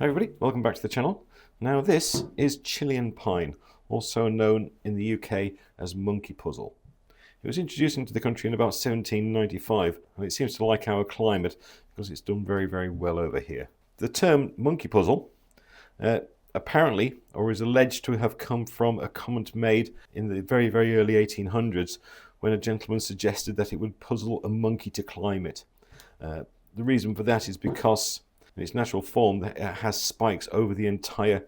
Hi everybody, welcome back to the channel. Now this is Chilean Pine, also known in the UK as monkey puzzle. It was introduced into the country in about 1795 and it seems to like our climate because it's done very well over here. The term monkey puzzle apparently, or is alleged to have come from a comment made in the very early 1800s when a gentleman suggested that it would puzzle a monkey to climb it. The reason for that is because in its natural form it has spikes over the entire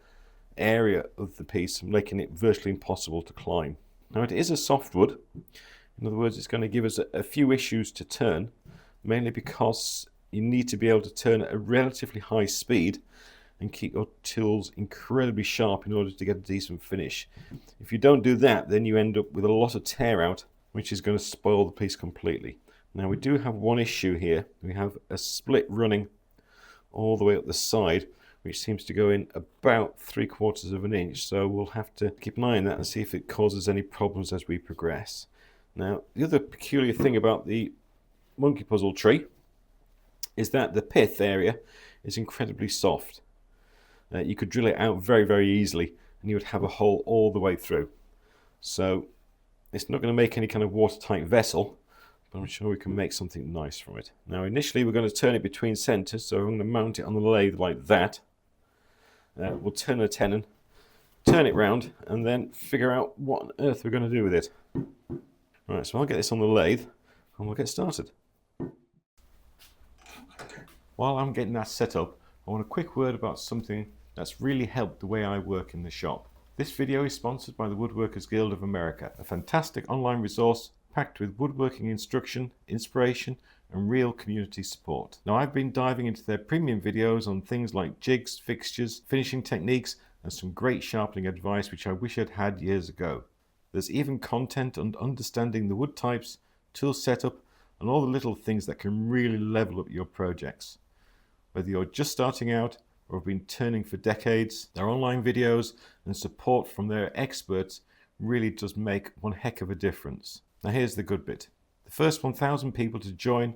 area of the piece, making it virtually impossible to climb. Now it is a softwood. In other words, it's going to give us a few issues to turn, mainly because you need to be able to turn at a relatively high speed and keep your tools incredibly sharp in order to get a decent finish. If you don't do that, then you end up with a lot of tear out, which is going to spoil the piece completely. Now we do have one issue here. We have a split running all the way up the side, which seems to go in about 3/4 of an inch, so we'll have to keep an eye on that and see if it causes any problems as we progress. Now the other peculiar thing about the monkey puzzle tree is that the pith area is incredibly soft. You could drill it out very easily and you would have a hole all the way through. So it's not going to make any kind of watertight vessel, but I'm sure we can make something nice from it. Now initially we're going to turn it between centres, so I'm going to mount it on the lathe like that. We'll turn the tenon, turn it round, and then figure out what on earth we're going to do with it. Right, so I'll get this on the lathe and we'll get started. While I'm getting that set up, I want a quick word about something that's really helped the way I work in the shop. This video is sponsored by the Woodworkers Guild of America, a fantastic online resource packed with woodworking instruction, inspiration and real community support. Now I've been diving into their premium videos on things like jigs, fixtures, finishing techniques and some great sharpening advice which I wish I'd had years ago. There's even content on understanding the wood types, tool setup and all the little things that can really level up your projects. Whether you're just starting out or have been turning for decades, their online videos and support from their experts really does make one heck of a difference. Now here's the good bit. The first 1,000 people to join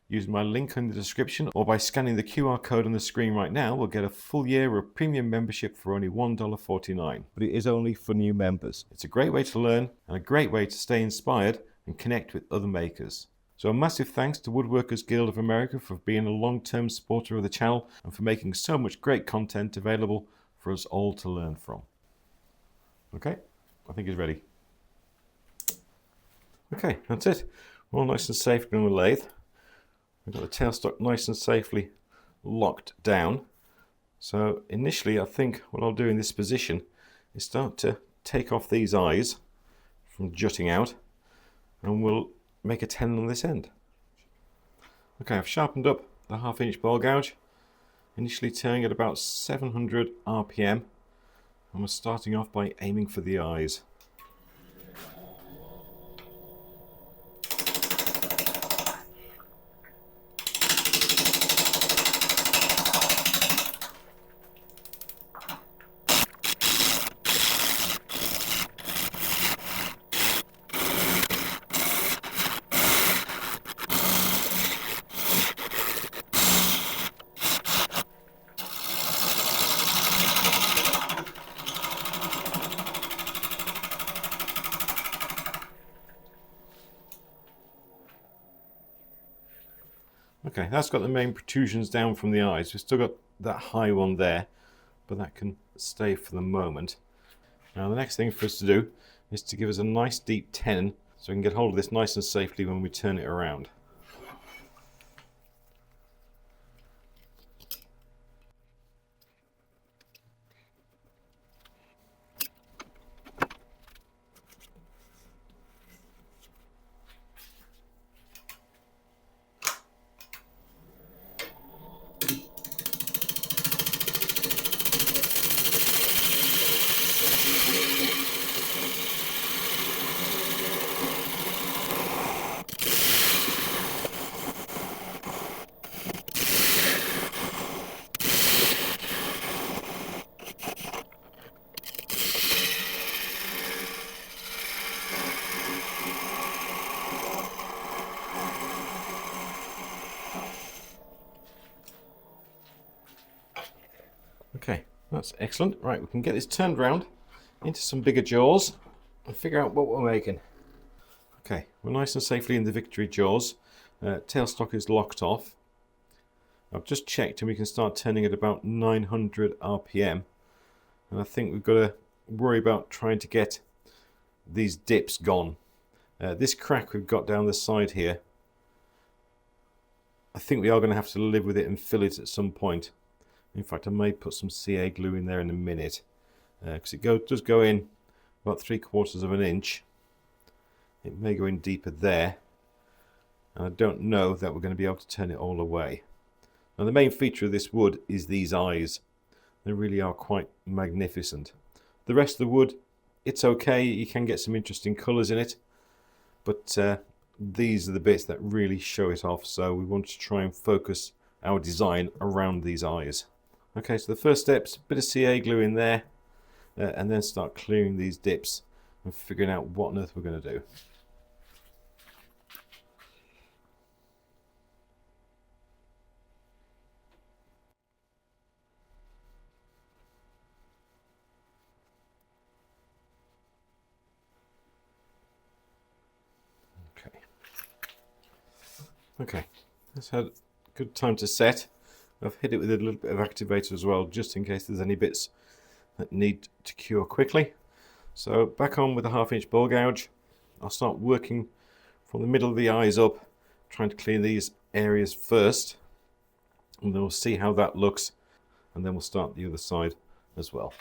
using my link in the description or by scanning the QR code on the screen right now will get a full year of premium membership for only $1.49. But it is only for new members. It's a great way to learn and a great way to stay inspired and connect with other makers. So a massive thanks to Woodworkers Guild of America for being a long-term supporter of the channel and for making so much great content available for us all to learn from. Okay, I think it's ready. Okay, that's it. We're all nice and safely on the lathe. We've got the tailstock nice and safely locked down. So initially I think what I'll do in this position is start to take off these eyes from jutting out and we'll make a tenon on this end. Okay, I've sharpened up the 1/2 inch ball gouge, initially turning at about 700 RPM and we're starting off by aiming for the eyes. Okay, that's got the main protrusions down from the eyes. We've still got that high one there, but that can stay for the moment. Now the next thing for us to do is to give us a nice deep tenon so we can get hold of this nice and safely when we turn it around. That's excellent. Right, we can get this turned round into some bigger jaws and figure out what we're making. Okay, we're nice and safely in the victory jaws. Tailstock is locked off. I've just checked and we can start turning at about 900 RPM. And I think we've got to worry about trying to get these dips gone. This crack we've got down the side here, I think we are going to have to live with it and fill it at some point. In fact, I may put some CA glue in there in a minute, because it does go in about 3/4 of an inch. It may go in deeper there, and I don't know that we're going to be able to turn it all away. Now, the main feature of this wood is these eyes. They really are quite magnificent. The rest of the wood, it's okay. You can get some interesting colours in it, but these are the bits that really show it off. So we want to try and focus our design around these eyes. Okay, so the first step's a bit of CA glue in there, and then start clearing these dips and figuring out what on earth we're going to do. Okay, that's had a good time to set. I've hit it with a little bit of activator as well, just in case there's any bits that need to cure quickly. So back on with a 1/2 inch ball gouge. I'll start working from the middle of the eyes up, trying to clear these areas first, and then we'll see how that looks, and then we'll start the other side as well.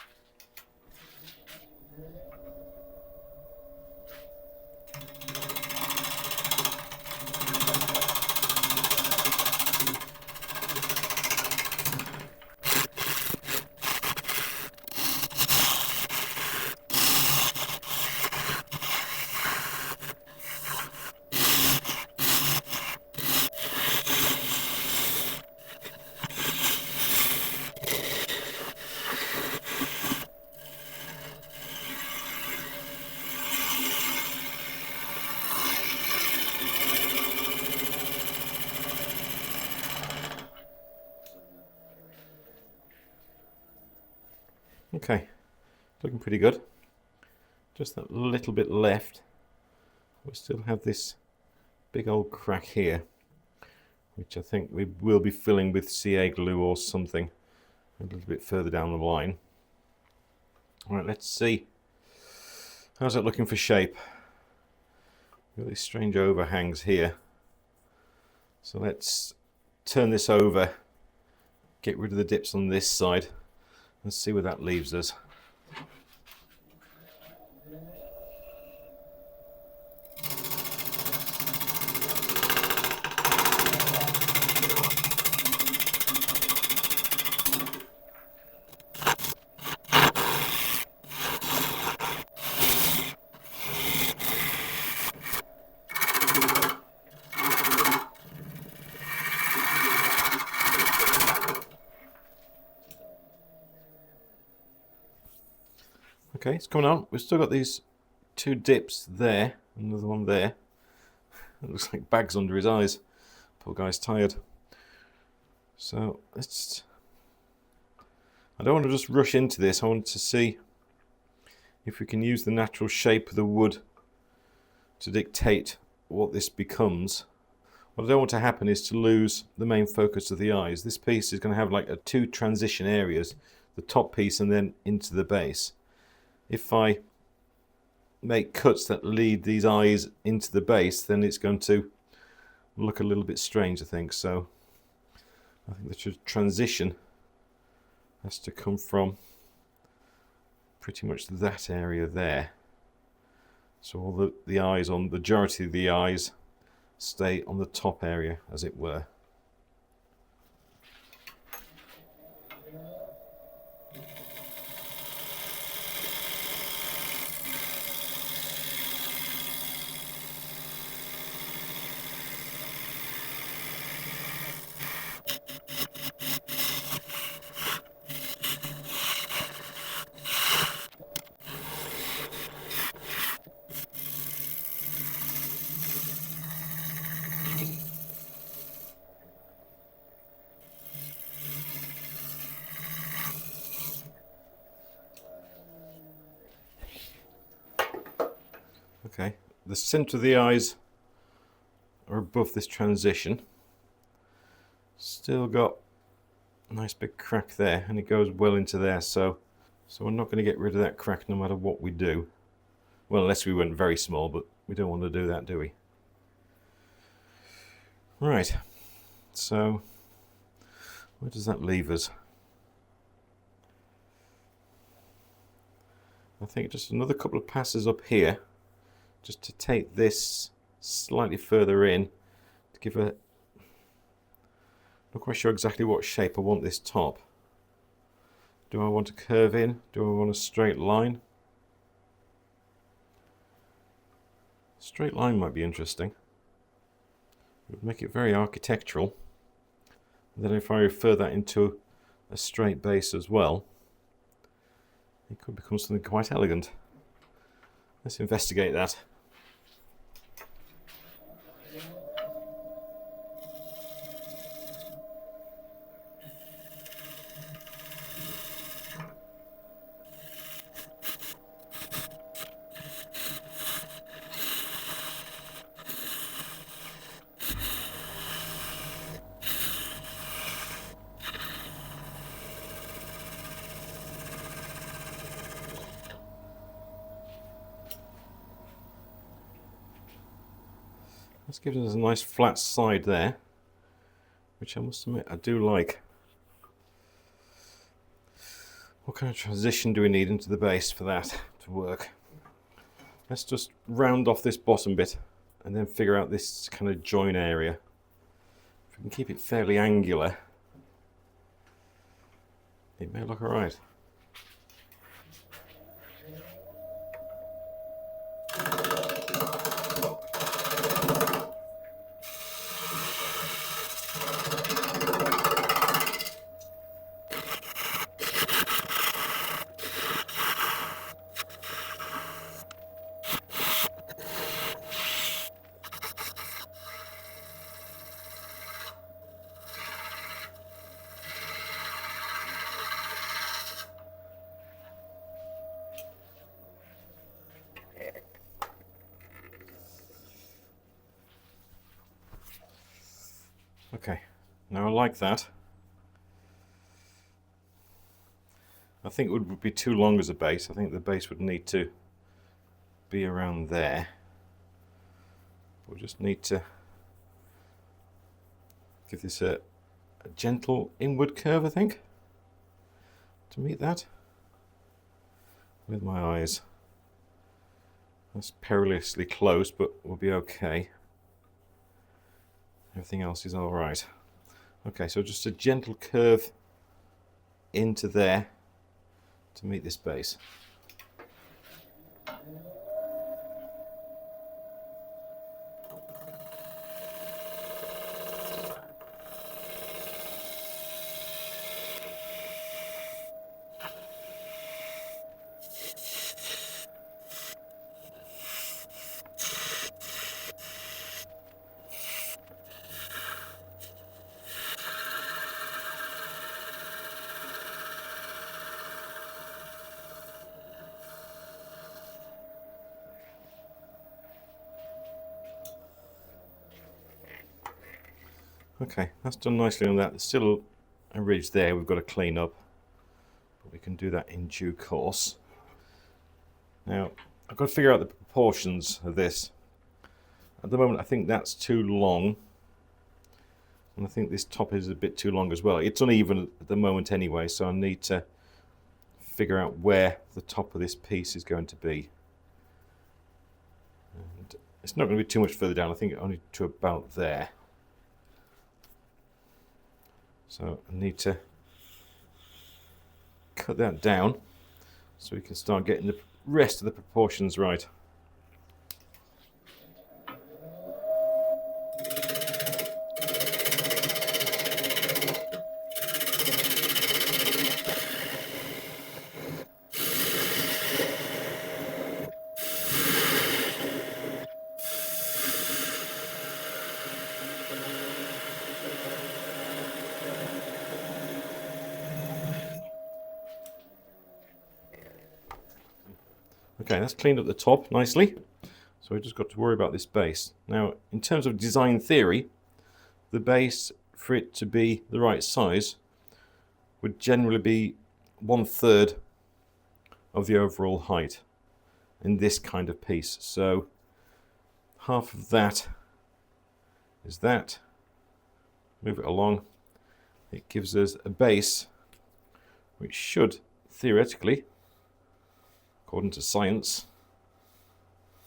Okay, looking pretty good. Just that little bit left. We still have this big old crack here, which I think we will be filling with CA glue or something a little bit further down the line. All right, let's see. How's that looking for shape? Got these strange overhangs here. So let's turn this over, get rid of the dips on this side, and see where that leaves us. Okay, it's coming on. We've still got these 2 dips there, another one there. It looks like bags under his eyes. Poor guy's tired. So I don't want to just rush into this. I want to see if we can use the natural shape of the wood to dictate what this becomes. What I don't want to happen is to lose the main focus of the eyes. This piece is going to have like 2 transition areas, the top piece and then into the base. If I make cuts that lead these eyes into the base, then it's going to look a little bit strange, I think. So I think the transition has to come from pretty much that area there. So all the eyes, on the majority of the eyes, stay on the top area, as it were. Okay, the centre of the eyes are above this transition. Still got a nice big crack there, and it goes well into there, so we're not going to get rid of that crack no matter what we do. Well, unless we went very small, but we don't want to do that, do we? Right, so where does that leave us? I think just another couple of passes up here, just to take this slightly further in, to give a... Not quite sure exactly what shape I want this top. Do I want to curve in? Do I want a straight line? Straight line might be interesting. It would make it very architectural. And then if I refer that into a straight base as well, it could become something quite elegant. Let's investigate that. That's giving us a nice flat side there, which I must admit I do like. What kind of transition do we need into the base for that to work? Let's just round off this bottom bit and then figure out this kind of join area. If we can keep it fairly angular, it may look alright. Okay, now I like that. I think it would be too long as a base. I think the base would need to be around there. We'll just need to give this a gentle inward curve, I think, to meet that with my eyes. That's perilously close, but we'll be okay. Everything else is all right. Okay, so just a gentle curve into there to meet this base. Okay, that's done nicely on that. There's still a ridge there we've got to clean up, but we can do that in due course. Now, I've got to figure out the proportions of this. At the moment, I think that's too long, and I think this top is a bit too long as well. It's uneven at the moment anyway, so I need to figure out where the top of this piece is going to be. And it's not going to be too much further down, I think only to about there. So I need to cut that down so we can start getting the rest of the proportions right. Okay, that's cleaned up the top nicely. So we've just got to worry about this base. Now, in terms of design theory, the base, for it to be the right size, would generally be 1/3 of the overall height in this kind of piece. So half of that is that. Move it along. It gives us a base which should theoretically, according to science,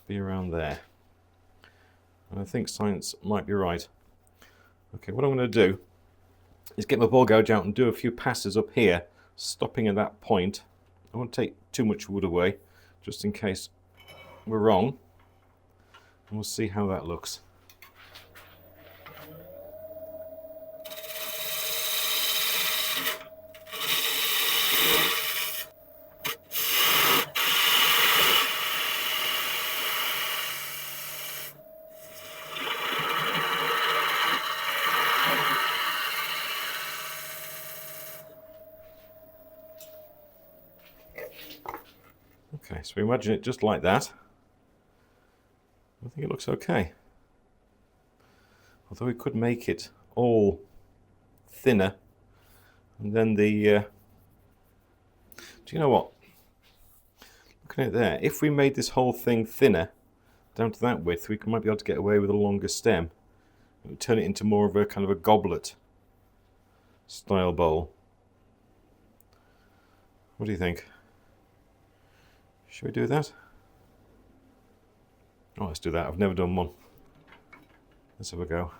be around there. And I think science might be right. Okay, what I'm going to do is get my ball gouge out and do a few passes up here, stopping at that point. I won't take too much wood away, just in case we're wrong. And we'll see how that looks. Okay, so we imagine it just like that. I think it looks okay. Although we could make it all thinner, and then the... do you know what? Looking at it there, if we made this whole thing thinner, down to that width, we might be able to get away with a longer stem. It would turn it into more of a kind of a goblet style bowl. What do you think? Should we do that? Oh, let's do that. I've never done one. Let's have a go.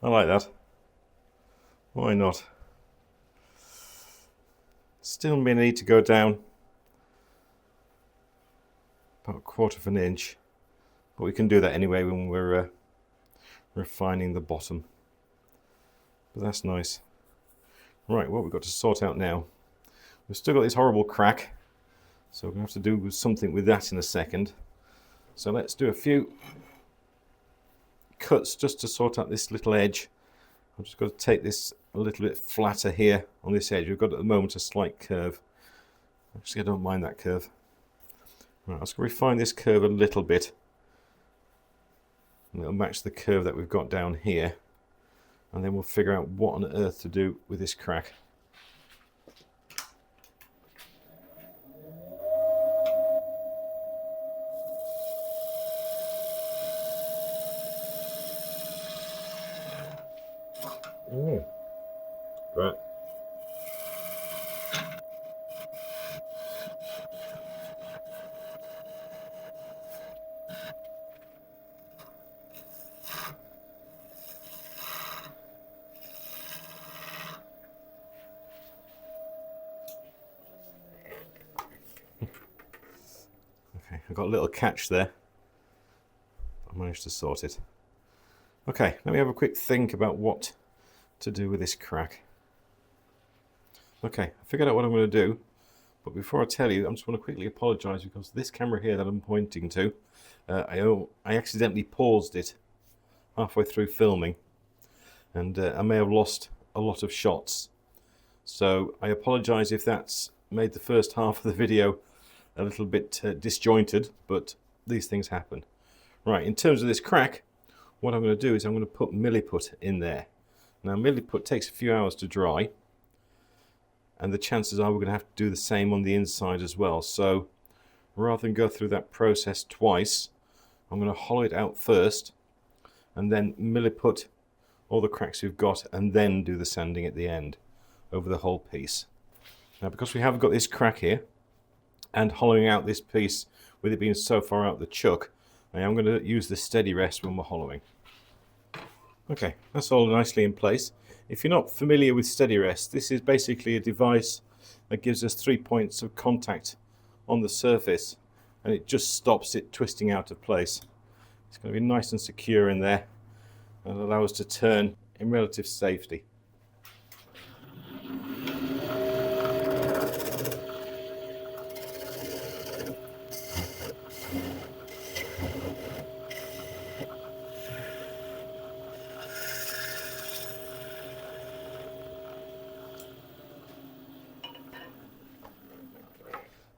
I like that. Why not? Still may need to go down about 1/4 of an inch, but we can do that anyway when we're refining the bottom. But that's nice. Right, what we've got to sort out now. We've still got this horrible crack, so we're going to have to do something with that in a second. So let's do a few cuts just to sort out this little edge. I've just got to take this a little bit flatter here on this edge. We've got at the moment a slight curve. Actually, I don't mind that curve. Right, let's refine this curve a little bit. And it'll match the curve that we've got down here. And then we'll figure out what on earth to do with this crack. Right. Okay, I've got a little catch there. I managed to sort it. Okay, let me have a quick think about what to do with this crack. Okay, I figured out what I'm going to do, but before I tell you, I just want to quickly apologise because this camera here that I'm pointing to, I accidentally paused it halfway through filming, and I may have lost a lot of shots. So I apologise if that's made the first half of the video a little bit disjointed, but these things happen. Right, in terms of this crack, what I'm going to do is I'm going to put milliput in there. Now milliput takes a few hours to dry, and the chances are we're going to have to do the same on the inside as well. So rather than go through that process twice, I'm going to hollow it out first and then milliput all the cracks we've got and then do the sanding at the end over the whole piece. Now because we have got this crack here, and hollowing out this piece with it being so far out the chuck, I am going to use the steady rest when we're hollowing. Okay, that's all nicely in place. If you're not familiar with steady rest, this is basically a device that gives us 3 points of contact on the surface, and it just stops it twisting out of place. It's going to be nice and secure in there and allow us to turn in relative safety.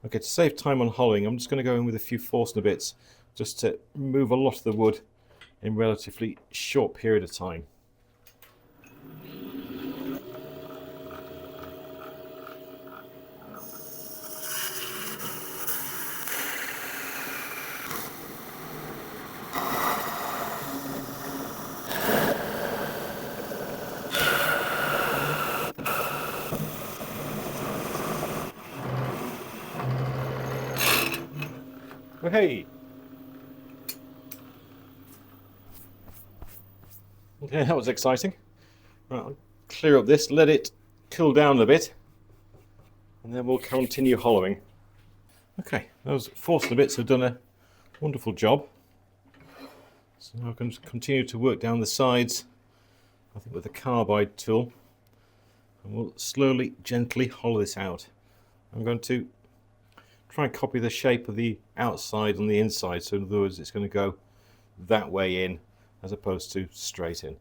Okay, to save time on hollowing, I'm just going to go in with a few Forstner bits just to remove a lot of the wood in a relatively short period of time. Hey! Okay, that was exciting. Right, I'll clear up this, let it cool down a bit, and then we'll continue hollowing. Okay, those Forstner bits have done a wonderful job. So now I can continue to work down the sides, I think with the carbide tool, and we'll slowly, gently hollow this out. I'm going to try and copy the shape of the outside and the inside, so in other words it's going to go that way in as opposed to straight in.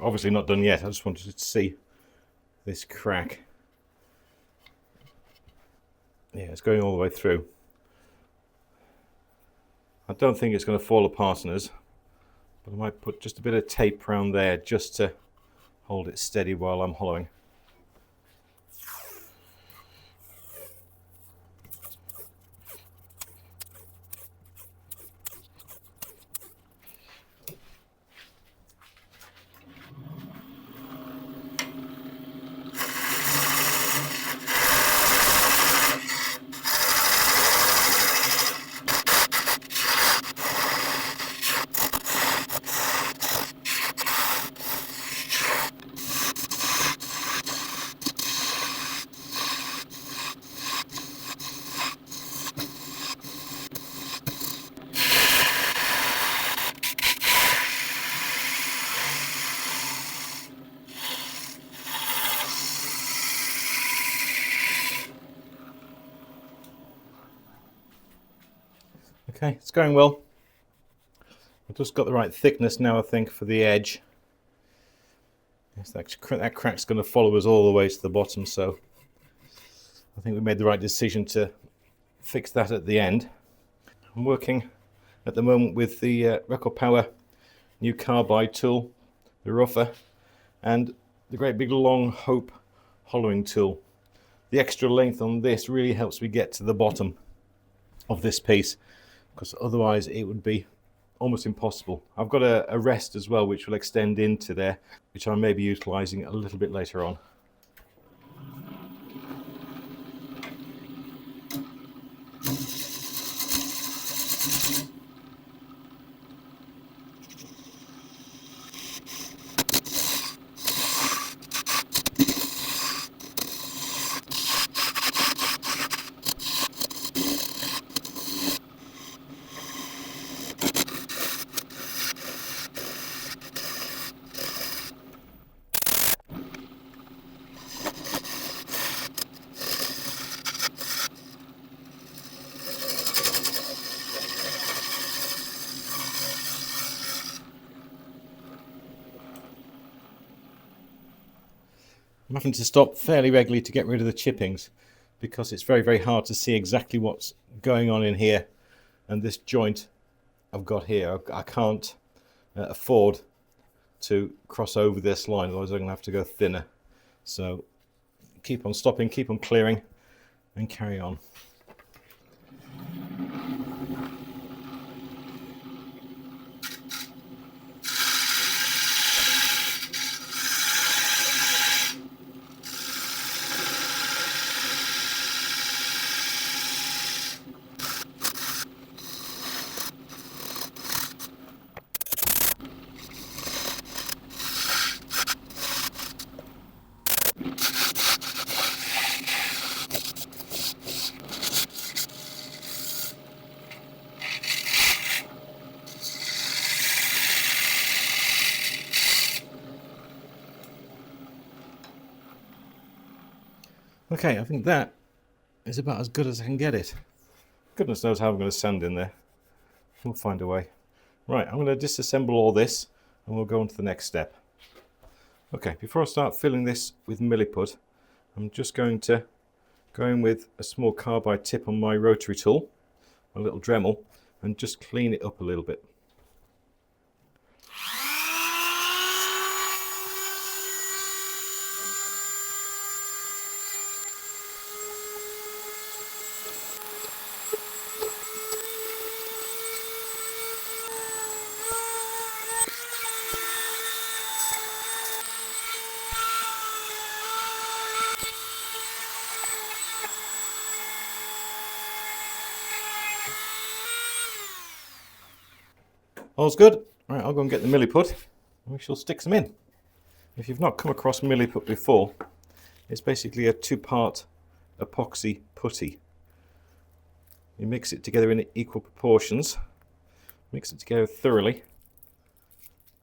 Obviously not done yet, I just wanted to see this crack. Yeah, it's going all the way through. I don't think it's going to fall apart on us, but I might put just a bit of tape around there just to hold it steady while I'm hollowing. Okay, it's going well. I've just got the right thickness now, I think, for the edge. Yes, that crack's going to follow us all the way to the bottom, so I think we made the right decision to fix that at the end. I'm working at the moment with the Record Power new carbide tool, the rougher, and the great big long Hope hollowing tool. The extra length on this really helps me get to the bottom of this piece, because otherwise it would be almost impossible. I've got a rest as well which will extend into there, which I may be utilising a little bit later on. I'm having to stop fairly regularly to get rid of the chippings because it's very, very hard to see exactly what's going on in here. And this joint I've got here, I can't afford to cross over this line, otherwise I'm going to have to go thinner. So keep on stopping, keep on clearing, and carry on. Okay, I think that is about as good as I can get it. Goodness knows how I'm going to sand in there. We'll find a way. Right, I'm going to disassemble all this and we'll go on to the next step. Okay, before I start filling this with milliput, I'm just going to go in with a small carbide tip on my rotary tool, a little Dremel, and just clean it up a little bit. All's good. Right, I'll go and get the milliput and we shall stick some in. If you've not come across milliput before, it's basically a two-part epoxy putty. You mix it together in equal proportions, mix it together thoroughly,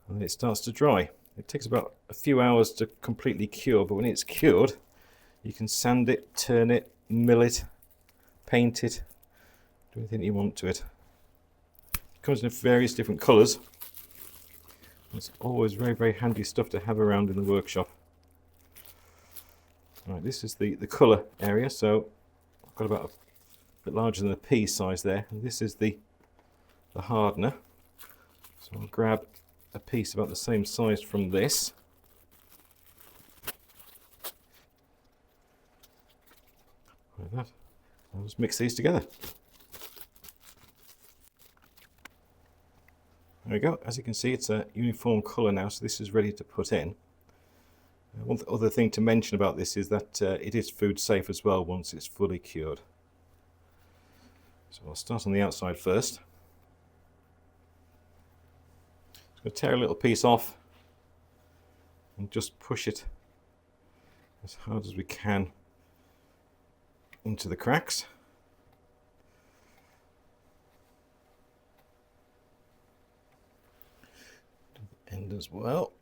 and then it starts to dry. It takes about a few hours to completely cure, but when it's cured, you can sand it, turn it, mill it, paint it, do anything you want to it. It comes in various different colours. It's always very, very handy stuff to have around in the workshop. Right, this is the colour area, so I've got about a bit larger than a pea size there, and this is the hardener. So I'll grab a piece about the same size from this. Like that. I'll just mix these together. There we go. As you can see, it's a uniform colour now, so this is ready to put in. One other thing to mention about this is that it is food safe as well once it's fully cured. So I'll start on the outside first. Just going to tear a little piece off and just push it as hard as we can into the cracks. To the end as well.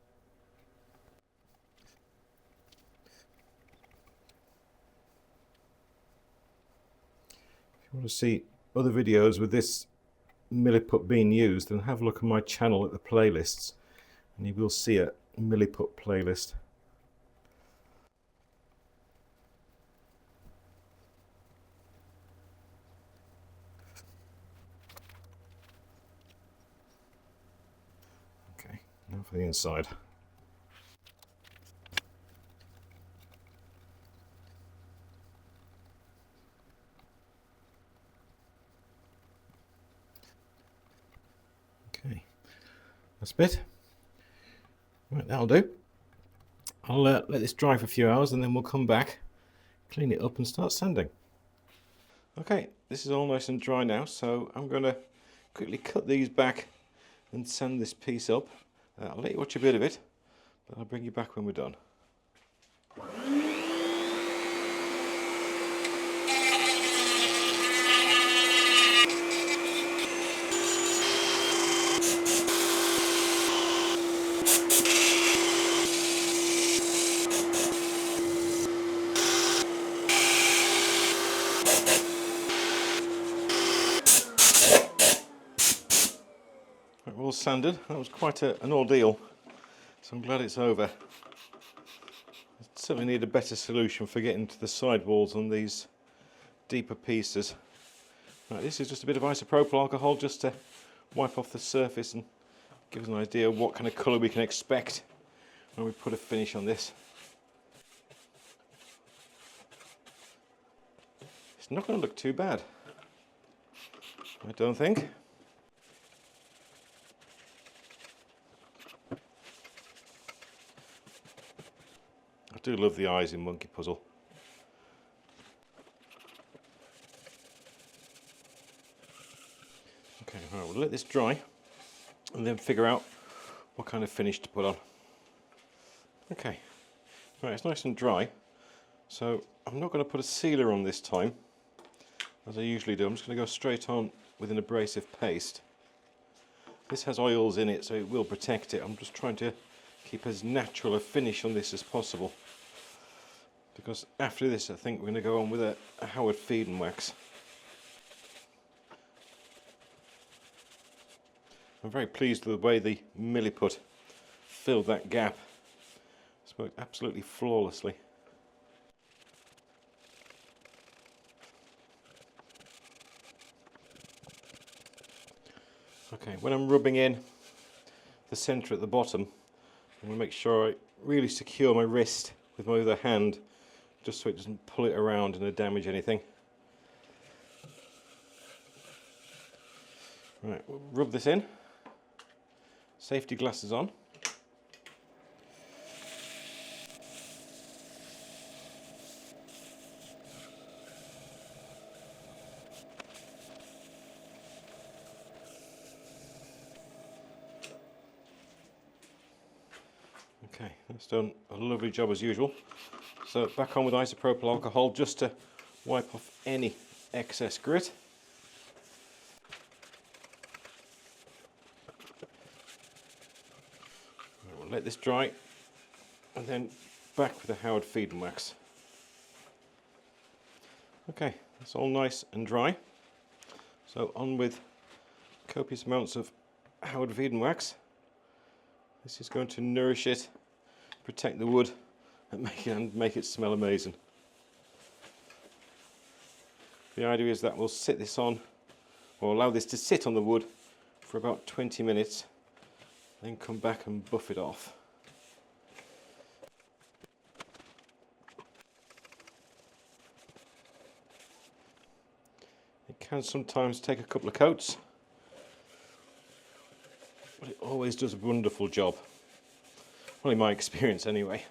If you want to see other videos with this milliput being used, then have a look at my channel at the playlists and you will see a milliput playlist. Okay, now for the inside. Okay, that's a bit. Right, that'll do. I'll let this dry for a few hours and then we'll come back, clean it up and start sanding. Okay, this is all nice and dry now, so I'm going to quickly cut these back and sand this piece up. I'll let you watch a bit of it, but I'll bring you back when we're done. Right, we're all sanded. That was quite an ordeal, so I'm glad it's over. Certainly need a better solution for getting to the sidewalls on these deeper pieces. Right, this is just a bit of isopropyl alcohol just to wipe off the surface and give us an idea of what kind of colour we can expect when we put a finish on this. It's not going to look too bad, I don't think. I do love the eyes in Monkey Puzzle. Okay, right, we'll let this dry and then figure out what kind of finish to put on. Okay, right, it's nice and dry, so I'm not going to put a sealer on this time, as I usually do. I'm just going to go straight on with an abrasive paste. This has oils in it, so it will protect it. I'm just trying to keep as natural a finish on this as possible, because after this I think we're going to go on with a Howard feed wax. I'm very pleased with the way the milliput filled that gap. It's worked absolutely flawlessly. Okay, when I'm rubbing in the centre at the bottom, I'm going to make sure I really secure my wrist with my other hand, just so it doesn't pull it around and damage anything. Right, we'll rub this in. Safety glasses on. Okay, that's done a lovely job as usual. So back on with isopropyl alcohol just to wipe off any excess grit. We'll let this dry and then back with the Howard feed wax. Okay, that's all nice and dry. So on with copious amounts of Howard feed wax. This is going to nourish it, protect the wood, and make it smell amazing. The idea is that we'll sit this on, or allow this to sit on the wood for about 20 minutes, then come back and buff it off. It can sometimes take a couple of coats, but it always does a wonderful job. Well, in my experience anyway.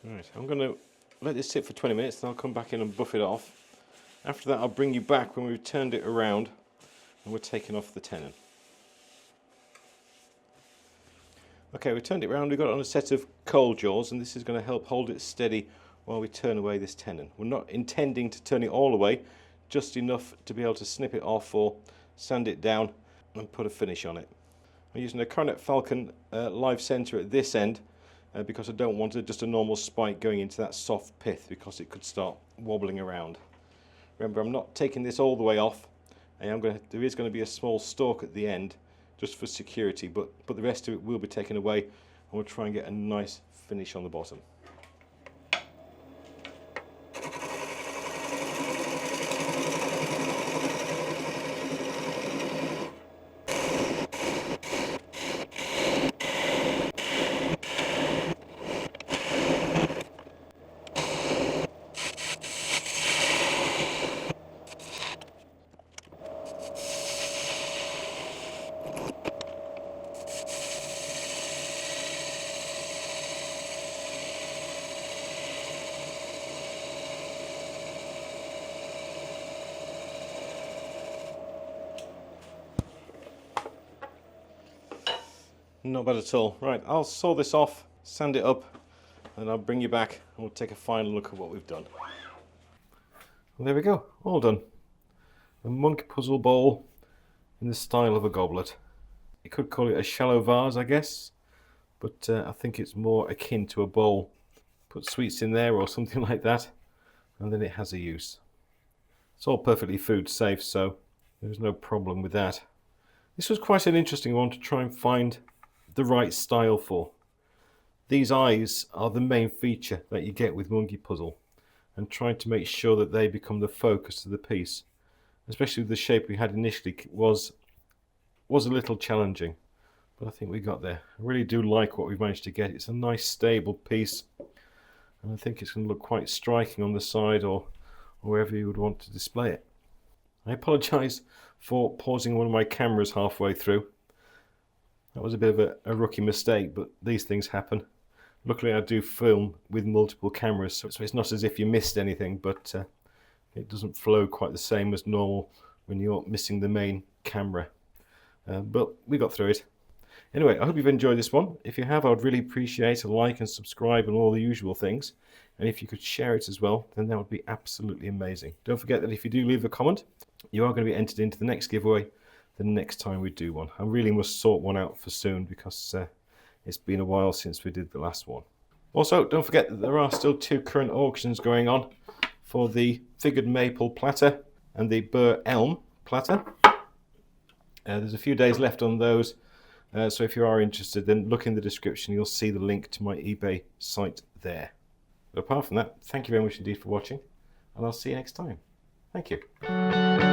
Right, I'm going to let this sit for 20 minutes, then I'll come back in and buff it off. After that I'll bring you back when we've turned it around and we're taking off the tenon. Okay, we turned it around, we've got it on a set of coal jaws, and this is going to help hold it steady while we turn away this tenon. We're not intending to turn it all away, just enough to be able to snip it off or sand it down and put a finish on it. I'm using a Coronet Falcon live centre at this end because I don't want just a normal spike going into that soft pith, because it could start wobbling around. Remember, I'm not taking this all the way off. There is going to be a small stalk at the end just for security, but the rest of it will be taken away, and we'll try and get a nice finish on the bottom. Not bad at all. Right, I'll saw this off, sand it up, and I'll bring you back and we'll take a final look at what we've done. Well, there we go, all done. A Monkey Puzzle bowl in the style of a goblet. You could call it a shallow vase, I guess, but I think it's more akin to a bowl. Put sweets in there or something like that, and then it has a use. It's all perfectly food safe, so there's no problem with that. This was quite an interesting one to try and find the right style for. These eyes are the main feature that you get with monkey puzzle, and trying to make sure that they become the focus of the piece, especially with the shape we had initially, was a little challenging, but I think we got there. I really do like what we've managed to get. It's a nice stable piece, and I think it's going to look quite striking on the side or wherever you would want to display it. I apologise for pausing one of my cameras halfway through. That was a bit of a rookie mistake, but these things happen. Luckily I do film with multiple cameras, so it's not as if you missed anything, but it doesn't flow quite the same as normal when you're missing the main camera. But we got through it. Anyway, I hope you've enjoyed this one. If you have, I would really appreciate a like and subscribe and all the usual things. And if you could share it as well, then that would be absolutely amazing. Don't forget that if you do leave a comment, you are going to be entered into the next giveaway the next time we do one. I really must sort one out for soon, because it's been a while since we did the last one. Also, don't forget that there are still 2 current auctions going on for the figured maple platter and the burr elm platter. There's a few days left on those, so if you are interested, then look in the description. You'll see the link to my eBay site there. But apart from that, thank you very much indeed for watching, and I'll see you next time. Thank you.